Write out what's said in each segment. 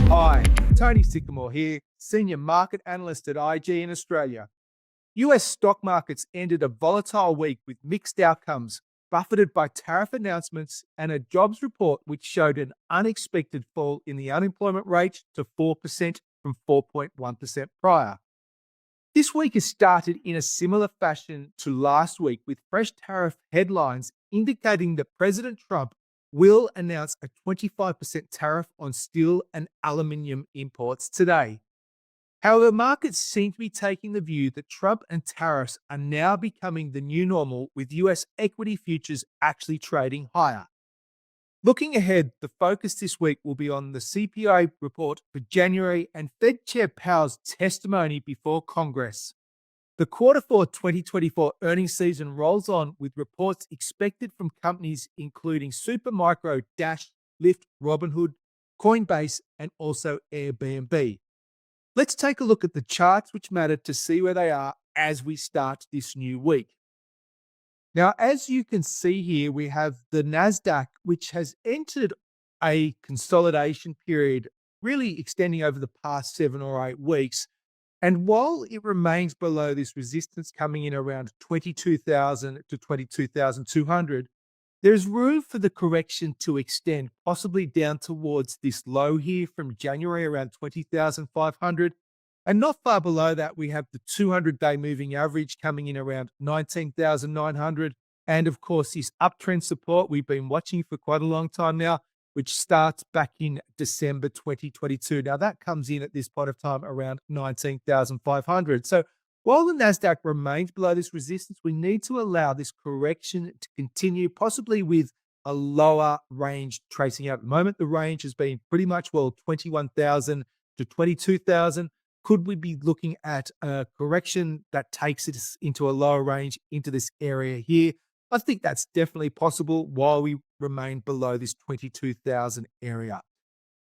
Hi, Tony Sycamore here, Senior Market Analyst at IG in Australia. US stock markets ended a volatile week with mixed outcomes, buffeted by tariff announcements and a jobs report which showed an unexpected fall in the unemployment rate to 4% from 4.1% prior. This week has started in a similar fashion to last week, with fresh tariff headlines indicating that President Trump will announce a 25% tariff on steel and aluminium imports today. However, markets seem to be taking the view that Trump and tariffs are now becoming the new normal, with US equity futures actually trading higher. Looking ahead, the focus this week will be on the CPI report for January and Fed Chair Powell's testimony before Congress. The Q4 2024 earnings season rolls on, with reports expected from companies including Supermicro, Dash, Lyft, Robinhood, Coinbase, and also Airbnb. Let's take a look at the charts which matter to see where they are as we start this new week. Now, as you can see here, we have the NASDAQ, which has entered a consolidation period, really extending over the past 7 or 8 weeks. And while it remains below this resistance coming in around 22,000 to 22,200, there's room for the correction to extend, possibly down towards this low here from January around 20,500. And not far below that, we have the 200-day moving average coming in around 19,900. And of course, this uptrend support we've been watching for quite a long time now, which starts back in December 2022. Now, that comes in at this point of time around 19,500. So while the NASDAQ remains below this resistance, we need to allow this correction to continue, possibly with a lower range tracing out. At the moment, the range has been pretty much, 21,000 to 22,000. Could we be looking at a correction that takes it into a lower range into this area here? I think that's definitely possible while we remain below this 22,000 area.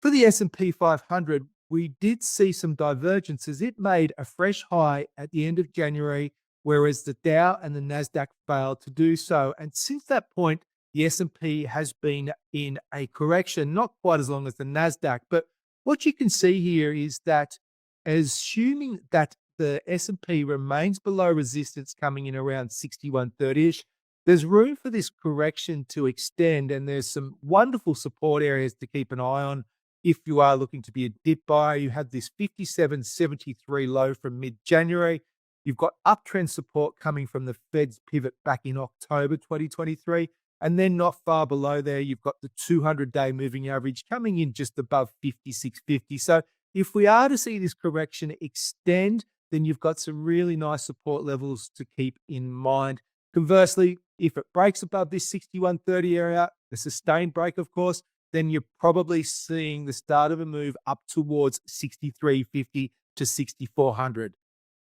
For the S&P 500, we did see some divergences. It made a fresh high at the end of January, whereas the Dow and the NASDAQ failed to do so. And since that point, the S&P has been in a correction, not quite as long as the NASDAQ. But what you can see here is that, assuming that the S&P remains below resistance coming in around 6130-ish, there's room for this correction to extend, and there's some wonderful support areas to keep an eye on. If you are looking to be a dip buyer, you have this 57.73 low from mid-January. You've got uptrend support coming from the Fed's pivot back in October 2023. And then not far below there, you've got the 200-day moving average coming in just above 56.50. So if we are to see this correction extend, then you've got some really nice support levels to keep in mind. Conversely, if it breaks above this 6130 area, the sustained break, of course, then you're probably seeing the start of a move up towards 6350 to 6400.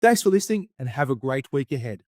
Thanks for listening and have a great week ahead.